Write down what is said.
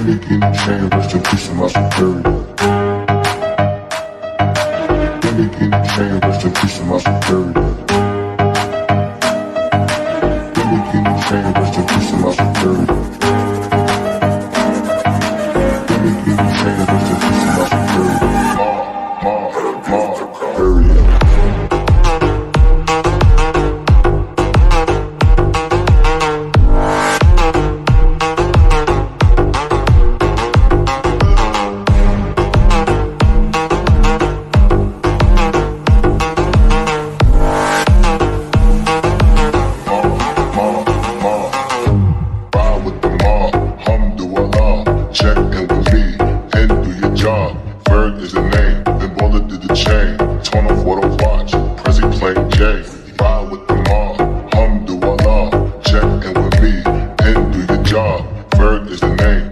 Penny King chain, rest in peace to my superior. Penny King chain, rest in peace to my superior. Penny King chain, rest in peace to my superior. Penny King chain, rest in peace to my superior. Superior. Check in with me and do your job. Ferg is the name, then Baller did the chain. Torn off what I watch, Prezi playing J. Ride with the mob, Hamdulillah. Check in with me and do your job. Ferg is the name,